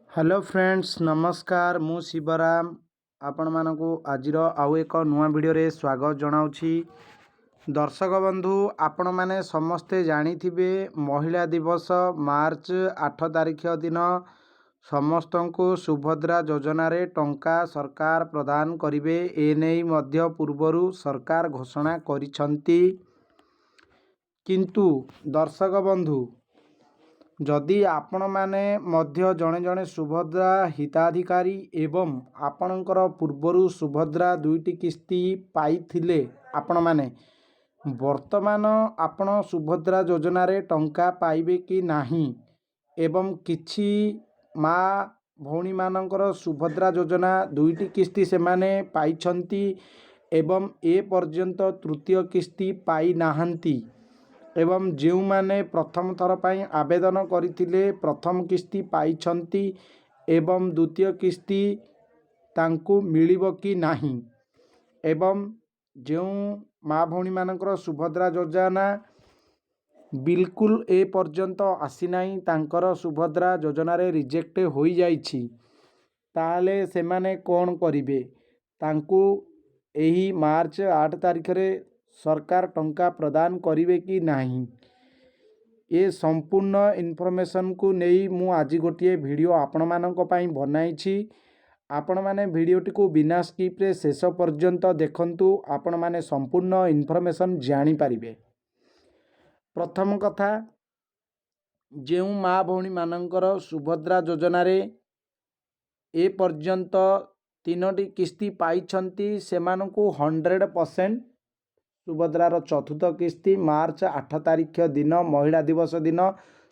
Hello friends नमस्कार मु शिवराम आपण मानकु आजिर आउ एक नुआ वीडियो रे स्वागत जनाउछि। दर्शक बंधु आपण माने समस्ते जानिथिबे महिला दिवस मार्च 8 तारिख दिन समस्तंकु सुभद्रा योजना रे टंका सरकार प्रदान करिवे एनेई मध्य पूर्वरु सरकार घोषणा करिसंती। किंतु दर्शक बंधु जदि आपण माने मध्य जणे जणे सुभद्रा हिताधिकारी एवं आपणकर पूर्वरु सुभद्रा दुईटी किस्ती पाइथिले आपण माने वर्तमान आपण सुभद्रा योजना रे टंका पाइबे कि नाही एवं किछि माँ भौणी मानकर सुभद्रा योजना दुईटी किस्ती से माने पाइछंती एवं ए पर्यंत तृतीय किस्ती पाई नाहंती एवं जो माने प्रथम थर पाई आवेदन करथिले प्रथम किस्ती पाइछंती एवं द्वितीय किस्ती तांकु मिलिबो कि नाही एवं जो माँ भौणी मानकर सुभद्रा योजना बिल्कुल ए पर्यंत आसी नाही तांकर सुभद्रा योजना रे रिजेक्ट होई जाइछि ताले से माने कोन करिवे तांकु एही मार्च 8 तारिख रे सरकार टंका प्रदान करिवे कि नाही ये संपूर्ण इनफॉरमेशन को नहीं मु आज गोटे वीडियो आपण मानक पई बनाइछि। आपण माने वीडियोटी को बिना स्किप रे शेष पर्यंत देखंतु आपण माने संपूर्ण इनफॉरमेशन जानि पारिबे। प्रथम कथा जे माँ भौणी मानकर सुभद्रा योजना रे ए पर्यंत तीनोटी किस्ती पाइछंती सेमानकु 100% सुभद्रार चतुर्थ किस्ती मार्च 8 तारिख दिन महिला दिवस दिन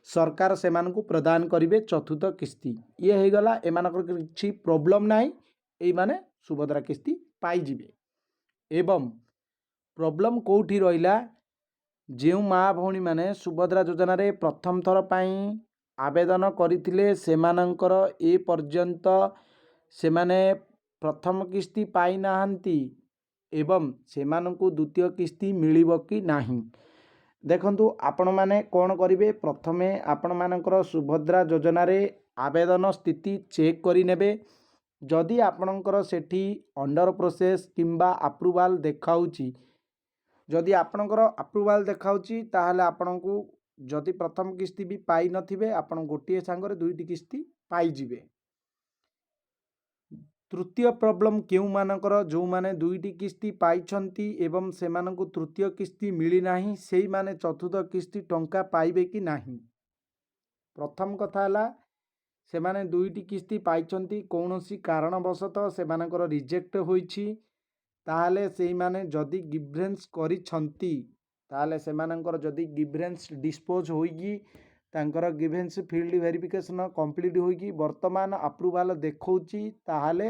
सरकार सेमानकु प्रदान करिवे चतुर्थ किस्ती ये हो गला एमानकर किछि प्रॉब्लम नाही एई माने सुभद्रा किस्ती पाई जिवे एवं प्रॉब्लम कोठी रहिला जे माँ भौणी माने सुभद्रा योजना रे प्रथम थर पाई आवेदन करथिले सेमानकर ए पर्यंत से माने प्रथम किस्ती पाई नाहंती एवं सेमानंकु द्वितीय किस्ती मिलिबो कि नाही देखंतु आपण माने कोन करिवे प्रथमे आपण मानकर सुभद्रा योजना रे आवेदन स्थिति चेक करि नेबे जदि आपणकर सेठी अंडर प्रोसेस किंबा अप्रूवल देखाउची जदि आपणकर अप्रूवल देखाउची ताहाले आपणकु जदि प्रथम किस्ती भी पाई नथिबे आपण गोटिए सांगरे दुईटी किस्ती पाई जिवे। तृतीय प्रॉब्लम क्यों मानकर जो माने दुईटी किस्ती पाइछंती एवं सेमानंकु तृतीय किस्ती मिली नाही सेई माने चतुर्थ किस्ती टंका पाइबे कि नाही प्रथम कथा हला से माने दुईटी किस्ती पाइछंती कौनसी कारणवशतः सेमानकर रिजेक्ट होईछि ताहाले सेई माने जदि गिवरेंस करिछंती ताहाले सेमानकर जदि गिवरेंस डिस्पोज होईगी तांकर गिवेंस फील्ड वेरिफिकेशन कंप्लीट होगी वर्तमान अप्रूवल देखौची ताहाले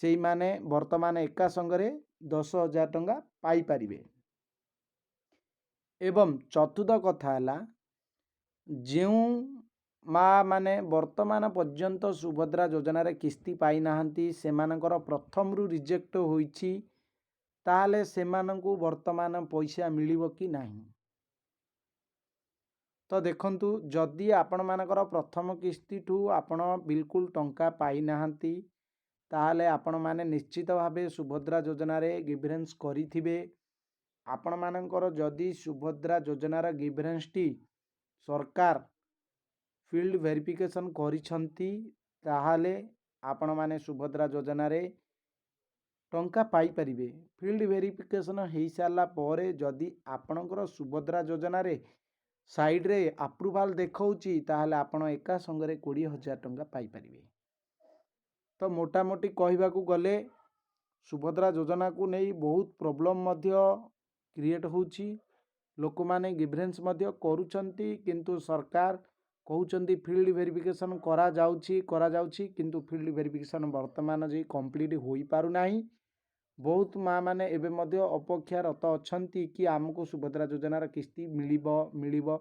सेई माने वर्तमान एका संगरे 10,000 टंका पाई पारिबे। एवं चतुर्थ कथा हला जेउ माँ माने वर्तमान पर्यंत सुभद्रा योजना रे किस्ती पाई नाहंती सेमानकर प्रथम रु रिजेक्ट होईची ताहाले सेमानंकु वर्तमान पैसा मिलिबो कि नाही तो देखंतु जदि आपण मानकर प्रथम किस्ती ठू आपण बिल्कुल टंका पाई नाहंती ताहाले आपण माने निश्चित भावे सुभद्रा योजना रे गिवरेंस करिथिबे आपण मानकर जदि सुभद्रा योजना रा गिवरेंस टी सरकार फील्ड वेरिफिकेशन करिछंती ताहाले आपण माने सुभद्रा योजना रे टंका पाई परिबे। फील्ड वेरिफिकेशन हेई साला परे जदि आपणकर सुभद्रा योजना रे साइड रे अप्रूवल देखौची ताहाले आपण एका संगरे 20,000 टंका पाई परिबे। तो मोटा मोटी कहबाकू गले सुभद्रा योजना को नहीं बहुत प्रॉब्लम मध्य क्रिएट होची लोक माने गिवरेंस मध्य करूचंती किंतु सरकार कहउचंती फील्ड वेरिफिकेशन करा जाउची किंतु फील्ड वेरिफिकेशन वर्तमान जे कंप्लीट होई पारु नाही बहुत माँ माने एबे मध्य अपेक्षारत अछंती कि आमको सुभद्रा योजनार किस्ती मिलिबो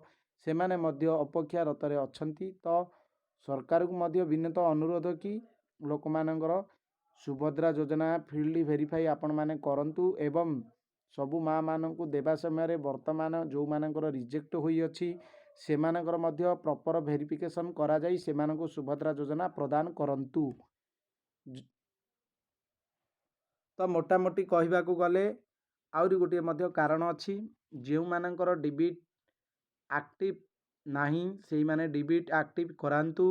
से माने मध्य अपेक्षारत रे अछंती। तो सरकार को मध्य विनीत अनुरोध कि लोक मानकर सुभद्रा योजना फील्ड वेरीफाई आपण माने करंतु एवं सबु माँ मानक देवा समय वर्तमान जो मानकर रिजेक्ट होई अछि ସେମାନଙ୍କର ମଧ୍ୟ ପ୍ରପର ଭେରିଫିକେସନ୍ କରାଯାଇ ସେମାନଙ୍କୁ ସୁଭଦ୍ରା ଯୋଜନା ପ୍ରଦାନ କରନ୍ତୁ। ତ ମୋଟାମୋଟି କହିବାକୁ ଗଲେ ଆହୁରି ଗୋଟିଏ ମଧ୍ୟ କାରଣ ଅଛି, ଯେଉଁମାନଙ୍କର ଡିବିଟ୍ ଆକ୍ଟିଭ୍ ନାହିଁ ସେଇମାନେ ଡିବିଟ୍ ଆକ୍ଟିଭ୍ କରାନ୍ତୁ,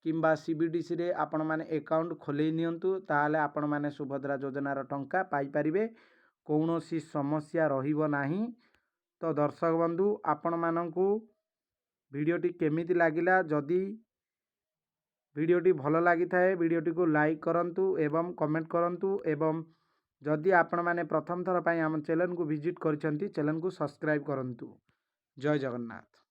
କିମ୍ବା CBDCରେ ଆପଣମାନେ ଆକାଉଣ୍ଟ ଖୋଲେଇ ନିଅନ୍ତୁ, ତାହେଲେ ଆପଣମାନେ ସୁଭଦ୍ରା ଯୋଜନାର ଟଙ୍କା ପାଇପାରିବେ, କୌଣସି ସମସ୍ୟା ରହିବ ନାହିଁ। ତ ଦର୍ଶକ ବନ୍ଧୁ, ଆପଣମାନଙ୍କୁ ଭିଡ଼ିଓଟି କେମିତି ଲାଗିଲା? ଯଦି ଭିଡ଼ିଓଟି ଭଲ ଲାଗିଥାଏ ଭିଡ଼ିଓଟିକୁ ଲାଇକ୍ କରନ୍ତୁ ଏବଂ କମେଣ୍ଟ କରନ୍ତୁ, ଏବଂ ଯଦି ଆପଣମାନେ ପ୍ରଥମ ଥର ପାଇଁ ଆମ ଚ୍ୟାନେଲକୁ ଭିଜିଟ୍ କରିଛନ୍ତି ଚ୍ୟାନେଲକୁ ସବସ୍କ୍ରାଇବ୍ କରନ୍ତୁ। ଜୟ ଜଗନ୍ନାଥ।